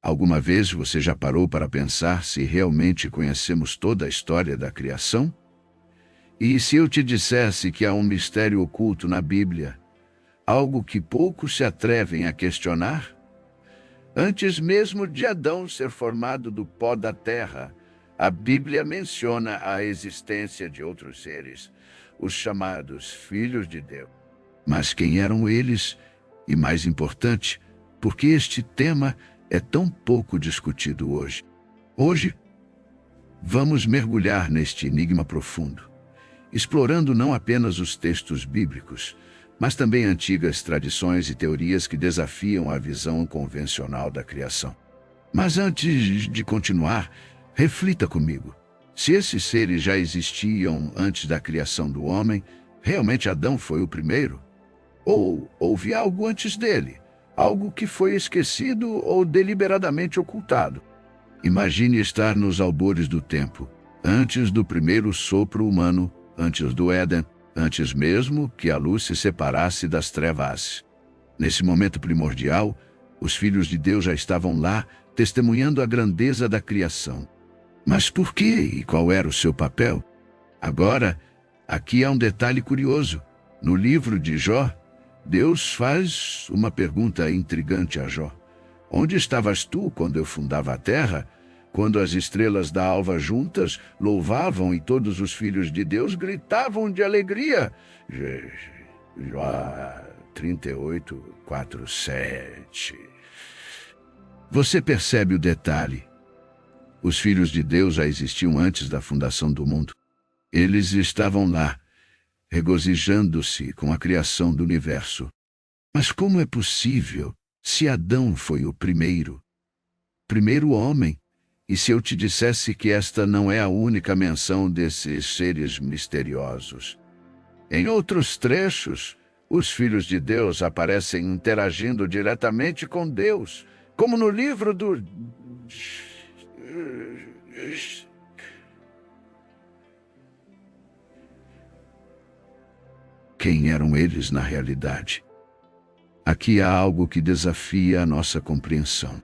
Alguma vez você já parou para pensar se realmente conhecemos toda a história da criação? E se eu te dissesse que há um mistério oculto na Bíblia, algo que poucos se atrevem a questionar? Antes mesmo de Adão ser formado do pó da terra, a Bíblia menciona a existência de outros seres, os chamados filhos de Deus. Mas quem eram eles? E mais importante, por que este tema é tão pouco discutido hoje? Hoje, vamos mergulhar neste enigma profundo, explorando não apenas os textos bíblicos, mas também antigas tradições e teorias que desafiam a visão convencional da criação. Mas antes de continuar, reflita comigo. Se esses seres já existiam antes da criação do homem, realmente Adão foi o primeiro? Ou houve algo antes dele? Algo que foi esquecido ou deliberadamente ocultado? Imagine estar nos albores do tempo, antes do primeiro sopro humano, antes do Éden, antes mesmo que a luz se separasse das trevas. Nesse momento primordial, os filhos de Deus já estavam lá, testemunhando a grandeza da criação. Mas por quê e qual era o seu papel? Agora, aqui há um detalhe curioso. No livro de Jó, Deus faz uma pergunta intrigante a Jó. Onde estavas tu quando eu fundava a terra? Quando as estrelas da alva juntas louvavam e todos os filhos de Deus gritavam de alegria. Jó 38, 4, 7. Você percebe o detalhe. Os filhos de Deus já existiam antes da fundação do mundo. Eles estavam lá, regozijando-se com a criação do universo. Mas como é possível se Adão foi o primeiro homem? E se eu te dissesse que esta não é a única menção desses seres misteriosos? Em outros trechos, os filhos de Deus aparecem interagindo diretamente com Deus, como no livro do... Quem eram eles na realidade? Aqui há algo que desafia a nossa compreensão.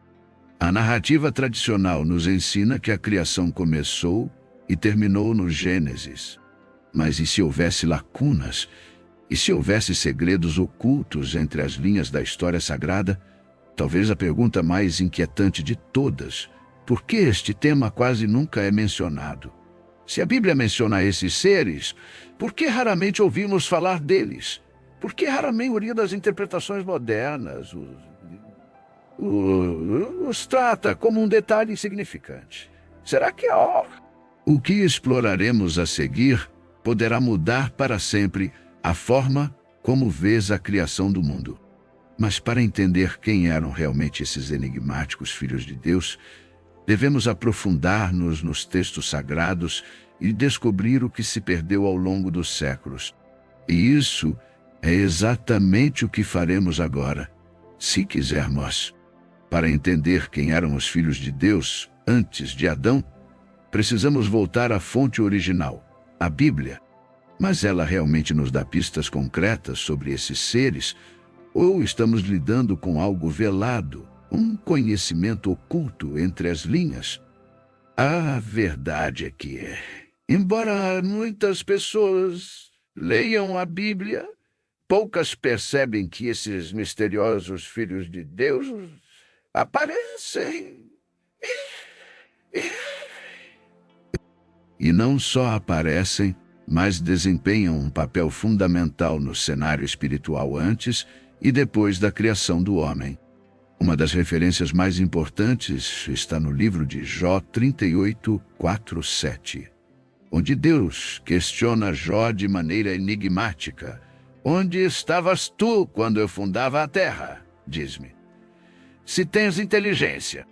A narrativa tradicional nos ensina que a criação começou e terminou no Gênesis. Mas e se houvesse lacunas? E se houvesse segredos ocultos entre as linhas da história sagrada? Talvez a pergunta mais inquietante de todas: por que este tema quase nunca é mencionado? Se a Bíblia menciona esses seres, por que raramente ouvimos falar deles? Por que raramente a maioria das interpretações modernas os trata como um detalhe insignificante? Será que o que exploraremos a seguir poderá mudar para sempre a forma como vês a criação do mundo? Mas para entender quem eram realmente esses enigmáticos filhos de Deus, devemos aprofundar-nos nos textos sagrados e descobrir o que se perdeu ao longo dos séculos. E isso é exatamente o que faremos agora, se quisermos. Para entender quem eram os filhos de Deus antes de Adão, precisamos voltar à fonte original, a Bíblia. Mas ela realmente nos dá pistas concretas sobre esses seres, ou estamos lidando com algo velado, um conhecimento oculto entre as linhas? A verdade é que, embora muitas pessoas leiam a Bíblia, poucas percebem que esses misteriosos filhos de Deus aparecem. E não só aparecem, mas desempenham um papel fundamental no cenário espiritual antes e depois da criação do homem. Uma das referências mais importantes está no livro de Jó 38, 4, 7, onde Deus questiona Jó de maneira enigmática. Onde estavas tu quando eu fundava a terra? Diz-me. Se tens inteligência,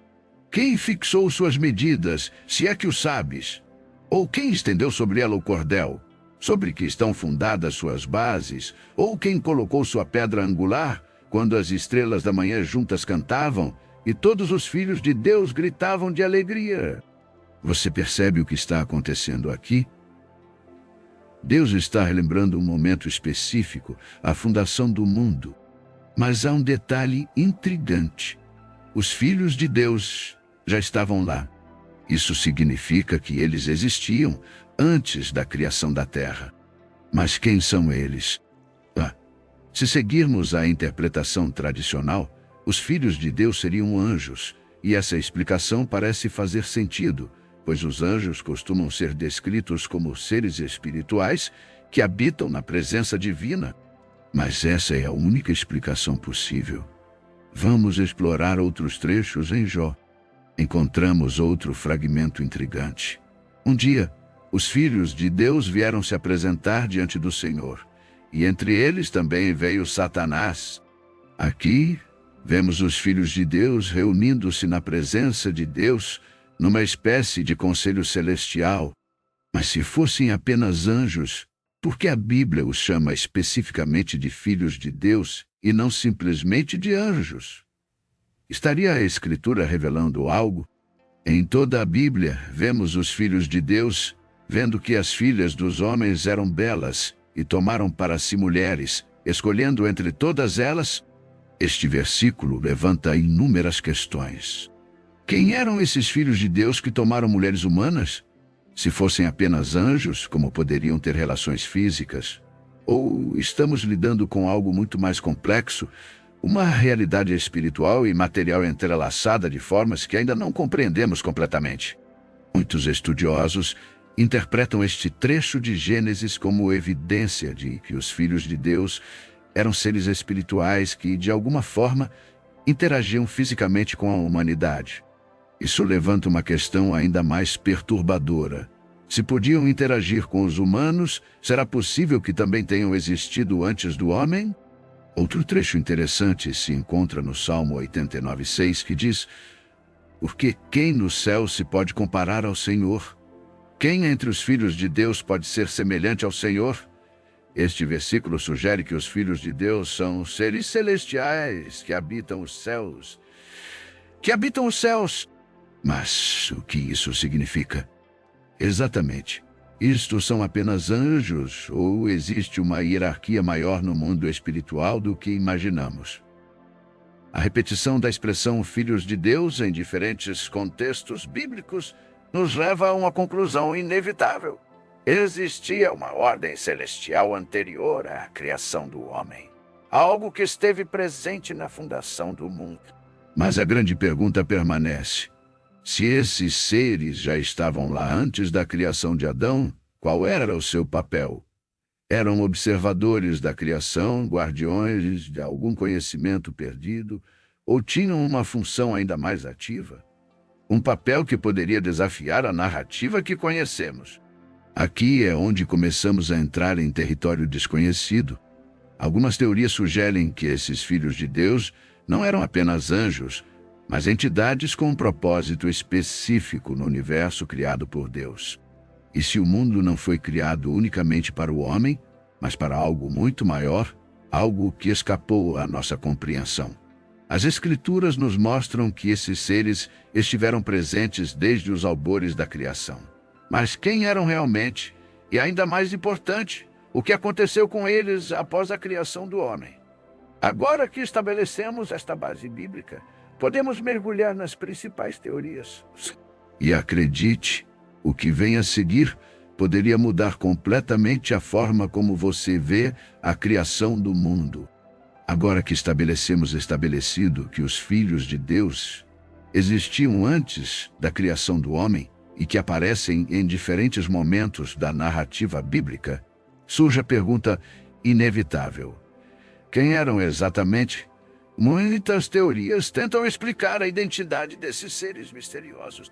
quem fixou suas medidas, se é que o sabes? Ou quem estendeu sobre ela o cordel? Sobre que estão fundadas suas bases? Ou quem colocou sua pedra angular, quando as estrelas da manhã juntas cantavam e todos os filhos de Deus gritavam de alegria? Você percebe o que está acontecendo aqui? Deus está relembrando um momento específico, a fundação do mundo. Mas há um detalhe intrigante. Os filhos de Deus já estavam lá. Isso significa que eles existiam antes da criação da terra. Mas quem são eles? Se seguirmos a interpretação tradicional, os filhos de Deus seriam anjos, e essa explicação parece fazer sentido, pois os anjos costumam ser descritos como seres espirituais que habitam na presença divina. Mas essa é a única explicação possível. Vamos explorar outros trechos em Jó. Encontramos outro fragmento intrigante. Um dia, os filhos de Deus vieram se apresentar diante do Senhor, e entre eles também veio Satanás. Aqui, vemos os filhos de Deus reunindo-se na presença de Deus, numa espécie de conselho celestial. Mas se fossem apenas anjos, por que a Bíblia os chama especificamente de filhos de Deus e não simplesmente de anjos? Estaria a Escritura revelando algo? Em toda a Bíblia, vemos os filhos de Deus vendo que as filhas dos homens eram belas e tomaram para si mulheres, escolhendo entre todas elas. Este versículo levanta inúmeras questões. Quem eram esses filhos de Deus que tomaram mulheres humanas? Se fossem apenas anjos, como poderiam ter relações físicas? Ou estamos lidando com algo muito mais complexo, uma realidade espiritual e material entrelaçada de formas que ainda não compreendemos completamente? Muitos estudiosos interpretam este trecho de Gênesis como evidência de que os filhos de Deus eram seres espirituais que, de alguma forma, interagiam fisicamente com a humanidade. Isso levanta uma questão ainda mais perturbadora. Se podiam interagir com os humanos, será possível que também tenham existido antes do homem? Outro trecho interessante se encontra no Salmo 89:6, que diz: Porque quem no céu se pode comparar ao Senhor? Quem entre os filhos de Deus pode ser semelhante ao Senhor? Este versículo sugere que os filhos de Deus são seres celestiais que habitam os céus. Mas o que isso significa? Exatamente. Isto são apenas anjos, ou existe uma hierarquia maior no mundo espiritual do que imaginamos? A repetição da expressão filhos de Deus em diferentes contextos bíblicos nos leva a uma conclusão inevitável. Existia uma ordem celestial anterior à criação do homem, algo que esteve presente na fundação do mundo. Mas a grande pergunta permanece. Se esses seres já estavam lá antes da criação de Adão, qual era o seu papel? Eram observadores da criação, guardiões de algum conhecimento perdido, ou tinham uma função ainda mais ativa? Um papel que poderia desafiar a narrativa que conhecemos. Aqui é onde começamos a entrar em território desconhecido. Algumas teorias sugerem que esses filhos de Deus não eram apenas anjos, mas entidades com um propósito específico no universo criado por Deus. E se o mundo não foi criado unicamente para o homem, mas para algo muito maior, algo que escapou à nossa compreensão? As Escrituras nos mostram que esses seres estiveram presentes desde os albores da criação. Mas quem eram realmente? E ainda mais importante, o que aconteceu com eles após a criação do homem? Agora que estabelecemos esta base bíblica, podemos mergulhar nas principais teorias. E acredite, o que vem a seguir poderia mudar completamente a forma como você vê a criação do mundo. Agora que estabelecido que os filhos de Deus existiam antes da criação do homem e que aparecem em diferentes momentos da narrativa bíblica, surge a pergunta inevitável. Quem eram exatamente? Muitas teorias tentam explicar a identidade desses seres misteriosos.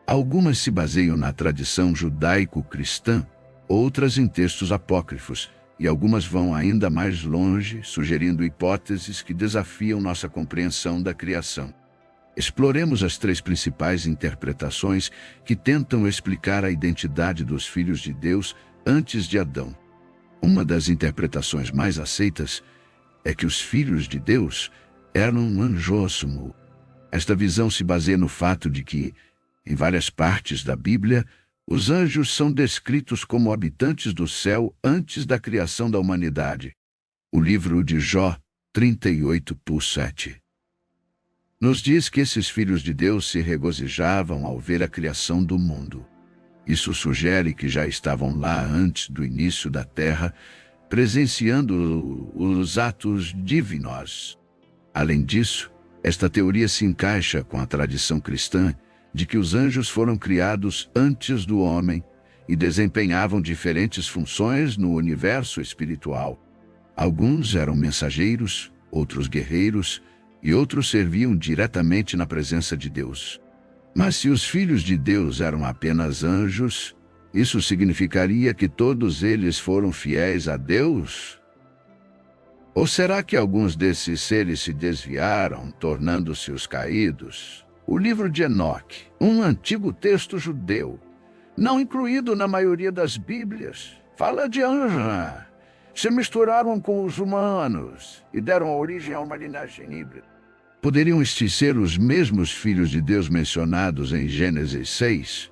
Algumas se baseiam na tradição judaico-cristã, outras em textos apócrifos, e algumas vão ainda mais longe, sugerindo hipóteses que desafiam nossa compreensão da criação. Exploremos as três principais interpretações que tentam explicar a identidade dos filhos de Deus antes de Adão. Uma das interpretações mais aceitas é que os filhos de Deus eram um anjosmo. Esta visão se baseia no fato de que, em várias partes da Bíblia, os anjos são descritos como habitantes do céu antes da criação da humanidade. O livro de Jó 38:7. nos diz que esses filhos de Deus se regozijavam ao ver a criação do mundo. Isso sugere que já estavam lá antes do início da Terra, presenciando os atos divinos. Além disso, esta teoria se encaixa com a tradição cristã de que os anjos foram criados antes do homem e desempenhavam diferentes funções no universo espiritual. Alguns eram mensageiros, outros guerreiros, e outros serviam diretamente na presença de Deus. Mas se os filhos de Deus eram apenas anjos, isso significaria que todos eles foram fiéis a Deus? Ou será que alguns desses seres se desviaram, tornando-se os caídos? O livro de Enoque, um antigo texto judeu, não incluído na maioria das Bíblias, fala de anjos. Se misturaram com os humanos e deram origem a uma linhagem híbrida. Poderiam estes ser os mesmos filhos de Deus mencionados em Gênesis 6?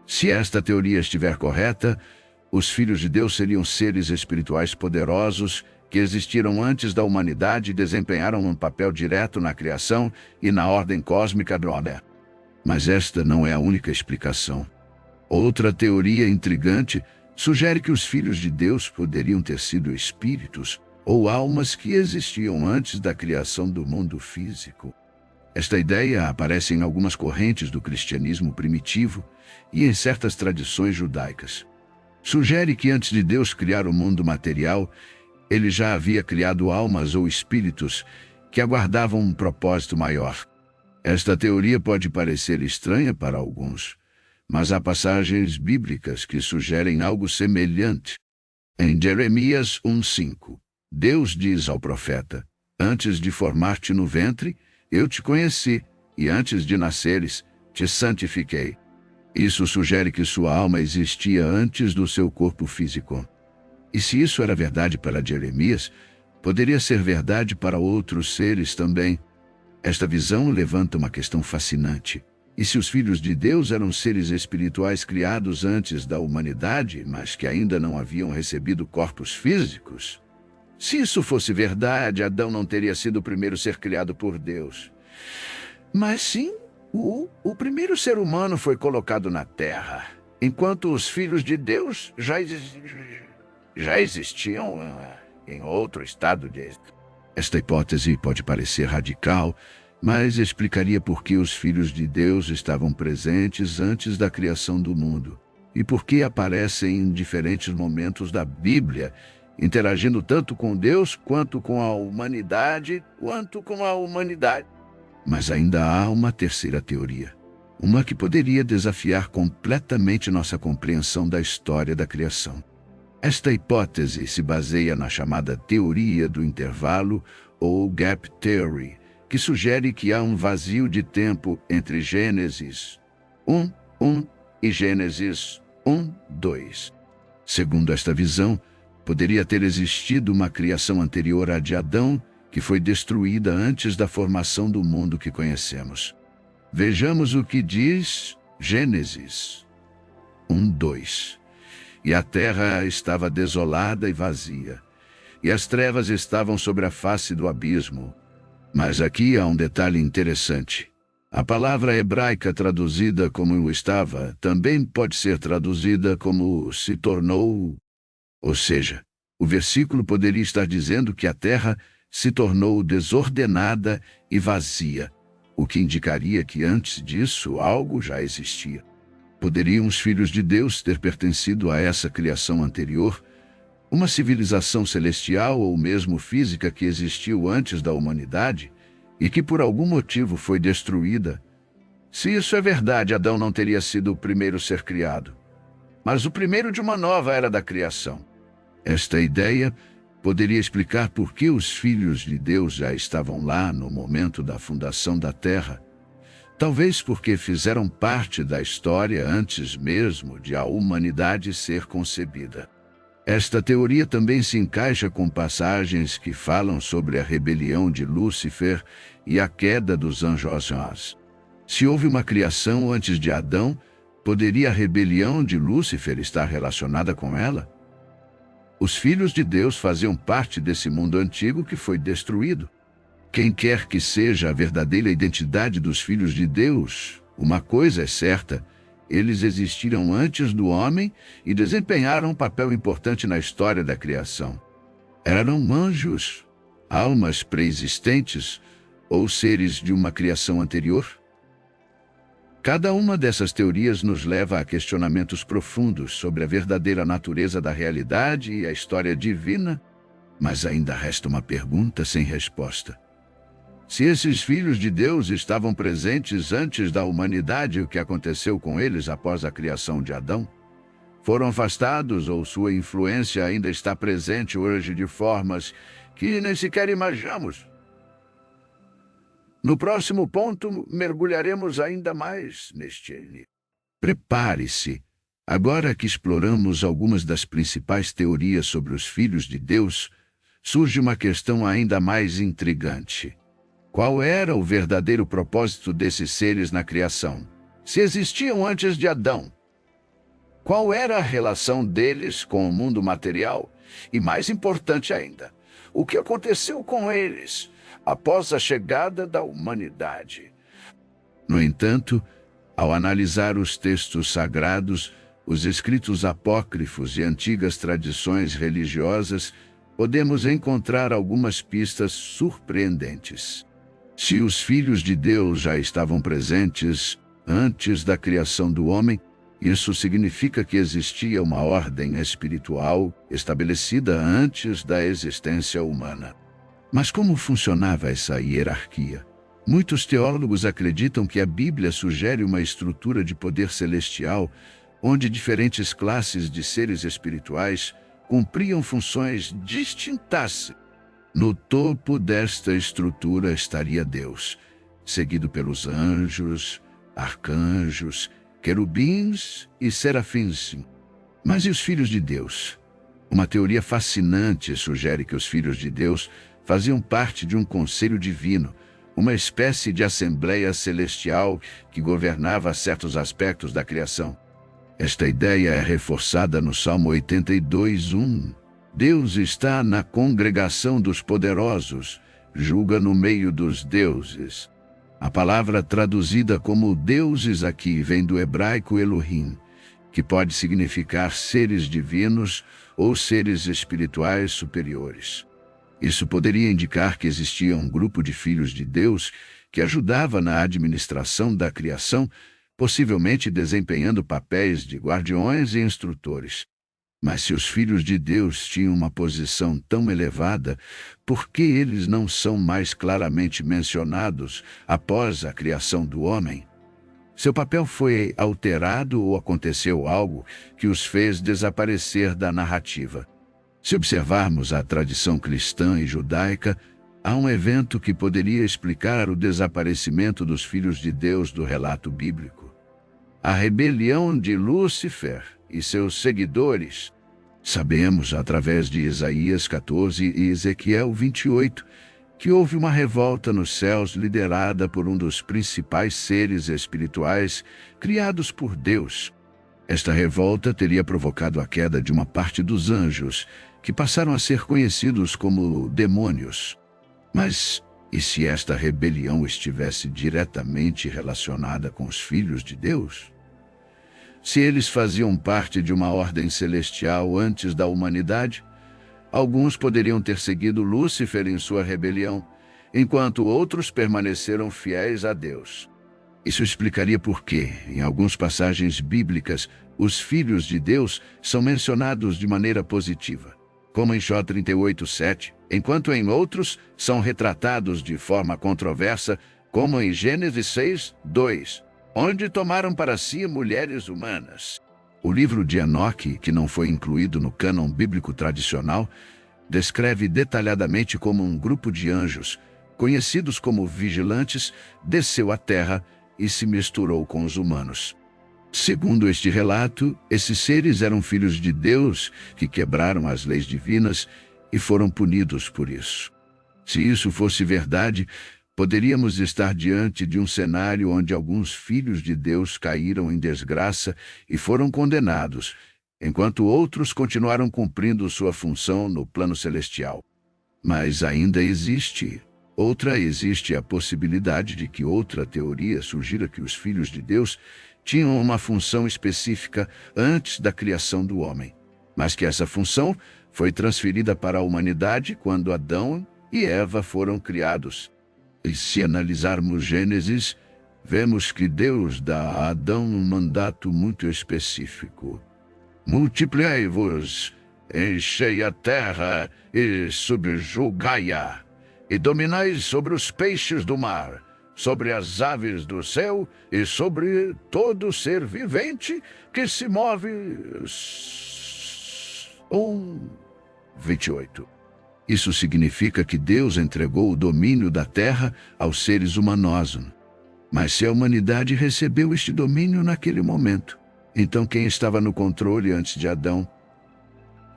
Se esta teoria estiver correta, os filhos de Deus seriam seres espirituais poderosos que existiram antes da humanidade e desempenharam um papel direto na criação e na ordem cósmica do Odé. Mas esta não é a única explicação. Outra teoria intrigante sugere que os filhos de Deus poderiam ter sido espíritos ou almas que existiam antes da criação do mundo físico. Esta ideia aparece em algumas correntes do cristianismo primitivo e em certas tradições judaicas. Sugere que antes de Deus criar o mundo material, ele já havia criado almas ou espíritos que aguardavam um propósito maior. Esta teoria pode parecer estranha para alguns, mas há passagens bíblicas que sugerem algo semelhante. Em Jeremias 1:5, Deus diz ao profeta: "Antes de formar-te no ventre, eu te conheci, e antes de nasceres, te santifiquei." Isso sugere que sua alma existia antes do seu corpo físico. E se isso era verdade para Jeremias, poderia ser verdade para outros seres também. Esta visão levanta uma questão fascinante. E se os filhos de Deus eram seres espirituais criados antes da humanidade, mas que ainda não haviam recebido corpos físicos? Se isso fosse verdade, Adão não teria sido o primeiro ser criado por Deus. Mas sim, o primeiro ser humano foi colocado na Terra, enquanto os filhos de Deus já existiam em outro estado de... Esta hipótese pode parecer radical, mas explicaria por que os filhos de Deus estavam presentes antes da criação do mundo e por que aparecem em diferentes momentos da Bíblia, interagindo tanto com Deus quanto com a humanidade, Mas ainda há uma terceira teoria, uma que poderia desafiar completamente nossa compreensão da história da criação. Esta hipótese se baseia na chamada teoria do intervalo ou Gap Theory, que sugere que há um vazio de tempo entre Gênesis 1:1 e Gênesis 1:2. Segundo esta visão, poderia ter existido uma criação anterior à de Adão, que foi destruída antes da formação do mundo que conhecemos. Vejamos o que diz Gênesis 1:2. E a terra estava desolada e vazia, e as trevas estavam sobre a face do abismo. Mas aqui há um detalhe interessante. A palavra hebraica traduzida como estava também pode ser traduzida como se tornou. Ou seja, o versículo poderia estar dizendo que a terra se tornou desordenada e vazia, o que indicaria que antes disso algo já existia. Poderiam os filhos de Deus ter pertencido a essa criação anterior, uma civilização celestial ou mesmo física que existiu antes da humanidade e que por algum motivo foi destruída? Se isso é verdade, Adão não teria sido o primeiro ser criado, mas o primeiro de uma nova era da criação. Esta ideia poderia explicar por que os filhos de Deus já estavam lá no momento da fundação da Terra. Talvez porque fizeram parte da história antes mesmo de a humanidade ser concebida. Esta teoria também se encaixa com passagens que falam sobre a rebelião de Lúcifer e a queda dos anjos. Se houve uma criação antes de Adão, poderia a rebelião de Lúcifer estar relacionada com ela? Os filhos de Deus faziam parte desse mundo antigo que foi destruído. Quem quer que seja a verdadeira identidade dos filhos de Deus, uma coisa é certa: eles existiram antes do homem e desempenharam um papel importante na história da criação. Eram anjos, almas pré-existentes ou seres de uma criação anterior? Cada uma dessas teorias nos leva a questionamentos profundos sobre a verdadeira natureza da realidade e a história divina, mas ainda resta uma pergunta sem resposta. Se esses filhos de Deus estavam presentes antes da humanidade, o que aconteceu com eles após a criação de Adão? Foram afastados ou sua influência ainda está presente hoje de formas que nem sequer imaginamos? No próximo ponto, mergulharemos ainda mais neste. Prepare-se. Agora que exploramos algumas das principais teorias sobre os filhos de Deus, surge uma questão ainda mais intrigante. Qual era o verdadeiro propósito desses seres na criação? Se existiam antes de Adão, qual era a relação deles com o mundo material? E mais importante ainda, o que aconteceu com eles após a chegada da humanidade? No entanto, ao analisar os textos sagrados, os escritos apócrifos e antigas tradições religiosas, podemos encontrar algumas pistas surpreendentes. Se os filhos de Deus já estavam presentes antes da criação do homem, isso significa que existia uma ordem espiritual estabelecida antes da existência humana. Mas como funcionava essa hierarquia? Muitos teólogos acreditam que a Bíblia sugere uma estrutura de poder celestial, onde diferentes classes de seres espirituais cumpriam funções distintas. No topo desta estrutura estaria Deus, seguido pelos anjos, arcanjos, querubins e serafins. Mas e os filhos de Deus? Uma teoria fascinante sugere que os filhos de Deus faziam parte de um conselho divino, uma espécie de assembleia celestial que governava certos aspectos da criação. Esta ideia é reforçada no Salmo 82:1. Deus está na congregação dos poderosos, julga no meio dos deuses. A palavra traduzida como deuses aqui vem do hebraico Elohim, que pode significar seres divinos ou seres espirituais superiores. Isso poderia indicar que existia um grupo de filhos de Deus que ajudava na administração da criação, possivelmente desempenhando papéis de guardiões e instrutores. Mas se os filhos de Deus tinham uma posição tão elevada, por que eles não são mais claramente mencionados após a criação do homem? Seu papel foi alterado ou aconteceu algo que os fez desaparecer da narrativa? Se observarmos a tradição cristã e judaica, há um evento que poderia explicar o desaparecimento dos filhos de Deus do relato bíblico: a rebelião de Lúcifer e seus seguidores. Sabemos, através de Isaías 14 e Ezequiel 28, que houve uma revolta nos céus liderada por um dos principais seres espirituais criados por Deus. Esta revolta teria provocado a queda de uma parte dos anjos, que passaram a ser conhecidos como demônios. Mas e se esta rebelião estivesse diretamente relacionada com os filhos de Deus? Se eles faziam parte de uma ordem celestial antes da humanidade, alguns poderiam ter seguido Lúcifer em sua rebelião, enquanto outros permaneceram fiéis a Deus. Isso explicaria por que, em algumas passagens bíblicas, os filhos de Deus são mencionados de maneira positiva, como em Jó 38:7, enquanto em outros são retratados de forma controversa, como em Gênesis 6:2, onde tomaram para si mulheres humanas. O livro de Enoque, que não foi incluído no cânon bíblico tradicional, descreve detalhadamente como um grupo de anjos, conhecidos como vigilantes, desceu à terra e se misturou com os humanos. Segundo este relato, esses seres eram filhos de Deus que quebraram as leis divinas e foram punidos por isso. Se isso fosse verdade, poderíamos estar diante de um cenário onde alguns filhos de Deus caíram em desgraça e foram condenados, enquanto outros continuaram cumprindo sua função no plano celestial. Mas ainda existe Outra, existe a possibilidade de que outra teoria sugira que os filhos de Deus tinham uma função específica antes da criação do homem, mas que essa função foi transferida para a humanidade quando Adão e Eva foram criados. E se analisarmos Gênesis, vemos que Deus dá a Adão um mandato muito específico. Multiplicai-vos, enchei a terra e subjugai-a, e dominai sobre os peixes do mar, sobre as aves do céu e sobre todo ser vivente que se move. 28. Isso significa que Deus entregou o domínio da terra aos seres humanos. Mas se a humanidade recebeu este domínio naquele momento, então quem estava no controle antes de Adão?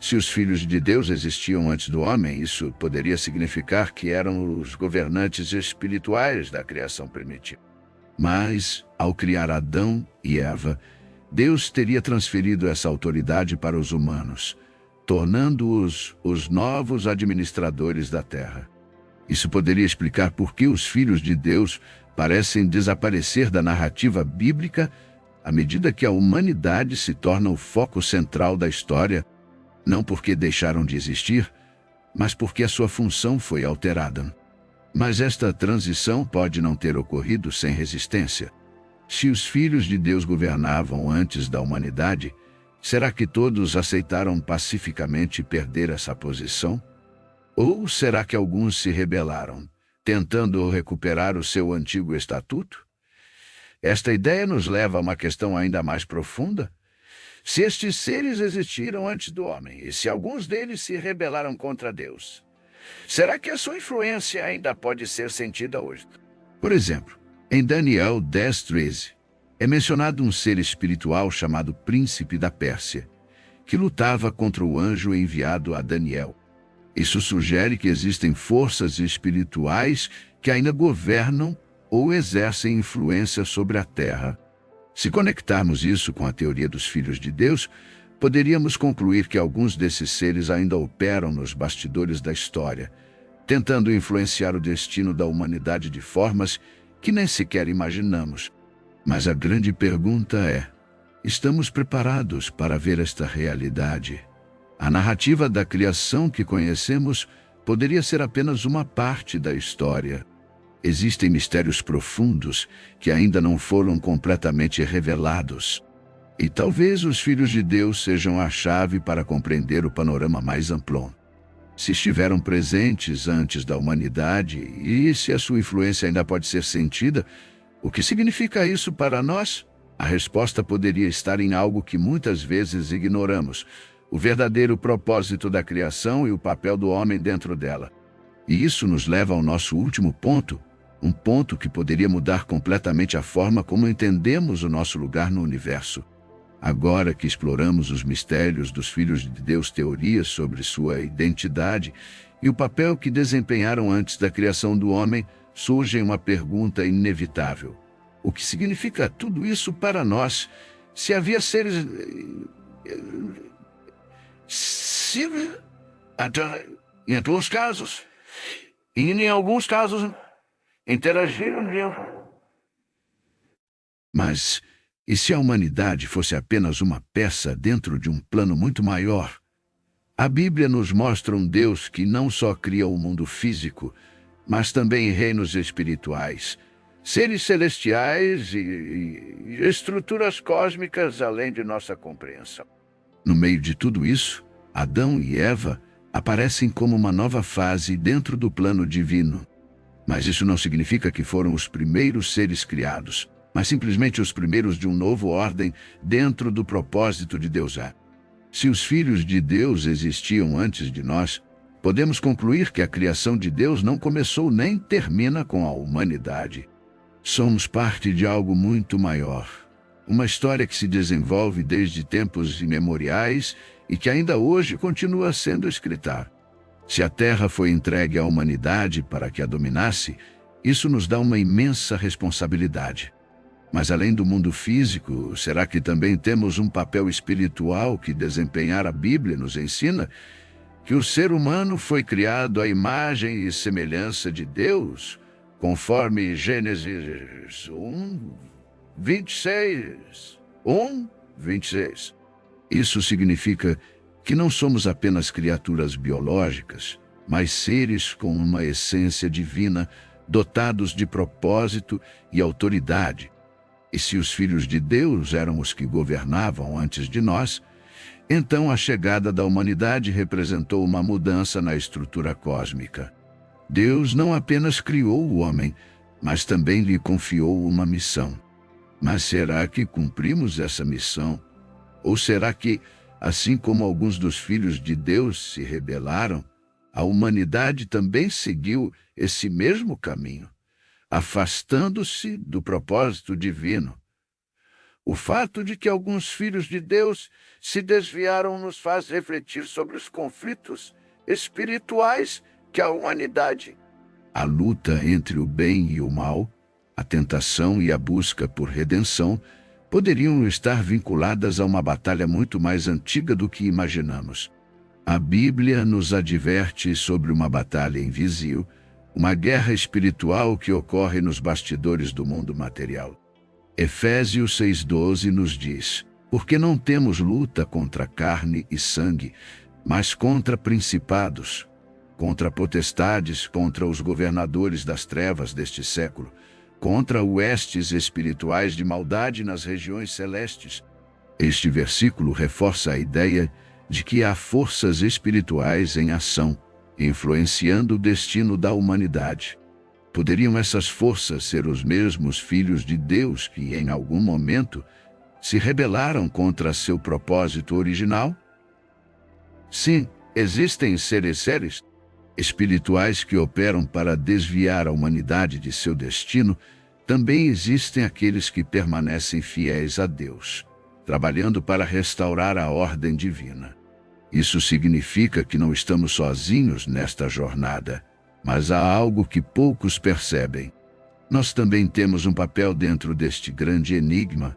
Se os filhos de Deus existiam antes do homem, isso poderia significar que eram os governantes espirituais da criação primitiva. Mas, ao criar Adão e Eva, Deus teria transferido essa autoridade para os humanos, tornando-os os novos administradores da terra. Isso poderia explicar por que os filhos de Deus parecem desaparecer da narrativa bíblica à medida que a humanidade se torna o foco central da história, não porque deixaram de existir, mas porque a sua função foi alterada. Mas esta transição pode não ter ocorrido sem resistência. Se os filhos de Deus governavam antes da humanidade, será que todos aceitaram pacificamente perder essa posição? Ou será que alguns se rebelaram, tentando recuperar o seu antigo estatuto? Esta ideia nos leva a uma questão ainda mais profunda. Se estes seres existiram antes do homem, e se alguns deles se rebelaram contra Deus, será que a sua influência ainda pode ser sentida hoje? Por exemplo, em Daniel 10:13, é mencionado um ser espiritual chamado Príncipe da Pérsia, que lutava contra o anjo enviado a Daniel. Isso sugere que existem forças espirituais que ainda governam ou exercem influência sobre a Terra. Se conectarmos isso com a teoria dos filhos de Deus, poderíamos concluir que alguns desses seres ainda operam nos bastidores da história, tentando influenciar o destino da humanidade de formas que nem sequer imaginamos. Mas a grande pergunta é: estamos preparados para ver esta realidade? A narrativa da criação que conhecemos poderia ser apenas uma parte da história. Existem mistérios profundos que ainda não foram completamente revelados. E talvez os filhos de Deus sejam a chave para compreender o panorama mais amplo. Se estiveram presentes antes da humanidade e se a sua influência ainda pode ser sentida, o que significa isso para nós? A resposta poderia estar em algo que muitas vezes ignoramos: o verdadeiro propósito da criação e o papel do homem dentro dela. E isso nos leva ao nosso último ponto, um ponto que poderia mudar completamente a forma como entendemos o nosso lugar no universo. Agora que exploramos os mistérios dos filhos de Deus, teorias sobre sua identidade e o papel que desempenharam antes da criação do homem, surge uma pergunta inevitável: o que significa tudo isso para nós? Se havia seres... em alguns casos, e em alguns casos, interagiram. Mas e se a humanidade fosse apenas uma peça dentro de um plano muito maior? A Bíblia nos mostra um Deus que não só cria o mundo físico, mas também reinos espirituais, seres celestiais e estruturas cósmicas além de nossa compreensão. No meio de tudo isso, Adão e Eva aparecem como uma nova fase dentro do plano divino. Mas isso não significa que foram os primeiros seres criados, mas simplesmente os primeiros de uma nova ordem dentro do propósito de Deus. Se os filhos de Deus existiam antes de nós, podemos concluir que a criação de Deus não começou nem termina com a humanidade. Somos parte de algo muito maior. Uma história que se desenvolve desde tempos imemoriais e que ainda hoje continua sendo escrita. Se a Terra foi entregue à humanidade para que a dominasse, isso nos dá uma imensa responsabilidade. Mas além do mundo físico, será que também temos um papel espiritual que desempenhar? A Bíblia nos ensina que o ser humano foi criado à imagem e semelhança de Deus, conforme Gênesis 1, 26. 1, 26. Isso significa que não somos apenas criaturas biológicas, mas seres com uma essência divina, dotados de propósito e autoridade. E se os filhos de Deus eram os que governavam antes de nós, então a chegada da humanidade representou uma mudança na estrutura cósmica. Deus não apenas criou o homem, mas também lhe confiou uma missão. Mas será que cumprimos essa missão? Ou será que, assim como alguns dos filhos de Deus se rebelaram, a humanidade também seguiu esse mesmo caminho, afastando-se do propósito divino? O fato de que alguns filhos de Deus se desviaram nos faz refletir sobre os conflitos espirituais que a humanidade. A luta entre o bem e o mal, a tentação e a busca por redenção, poderiam estar vinculadas a uma batalha muito mais antiga do que imaginamos. A Bíblia nos adverte sobre uma batalha invisível, uma guerra espiritual que ocorre nos bastidores do mundo material. Efésios 6,12 nos diz: porque não temos luta contra carne e sangue, mas contra principados, contra potestades, contra os governadores das trevas deste século, contra huestes espirituais de maldade nas regiões celestes. Este versículo reforça a ideia de que há forças espirituais em ação, influenciando o destino da humanidade. Poderiam essas forças ser os mesmos filhos de Deus que, em algum momento, se rebelaram contra seu propósito original? Sim, existem seres espirituais que operam para desviar a humanidade de seu destino. Também existem aqueles que permanecem fiéis a Deus, trabalhando para restaurar a ordem divina. Isso significa que não estamos sozinhos nesta jornada, mas há algo que poucos percebem. Nós também temos um papel dentro deste grande enigma.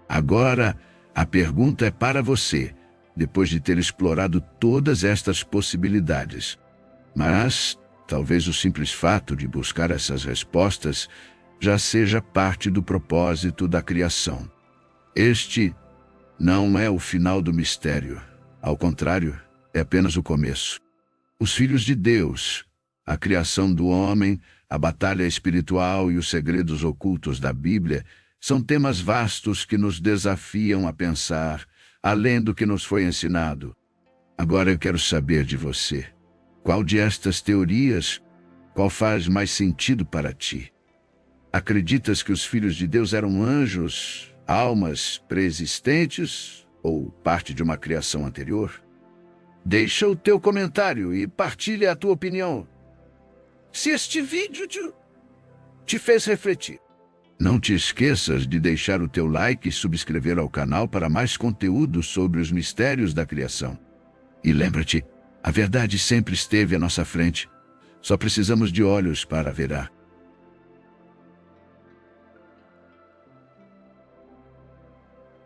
Agora, a pergunta é para você, depois de ter explorado todas estas possibilidades. Mas, talvez o simples fato de buscar essas respostas já seja parte do propósito da criação. Este não é o final do mistério. Ao contrário, é apenas o começo. Os filhos de Deus, a criação do homem, a batalha espiritual e os segredos ocultos da Bíblia são temas vastos que nos desafiam a pensar, além do que nos foi ensinado. Agora eu quero saber de você. Qual de estas teorias, qual faz mais sentido para ti? Acreditas que os filhos de Deus eram anjos, almas pré-existentes ou parte de uma criação anterior? Deixa o teu comentário e partilha a tua opinião. Se este vídeo te fez refletir, não te esqueças de deixar o teu like e subscrever ao canal para mais conteúdo sobre os mistérios da criação. E lembra-te, a verdade sempre esteve à nossa frente. Só precisamos de olhos para verá.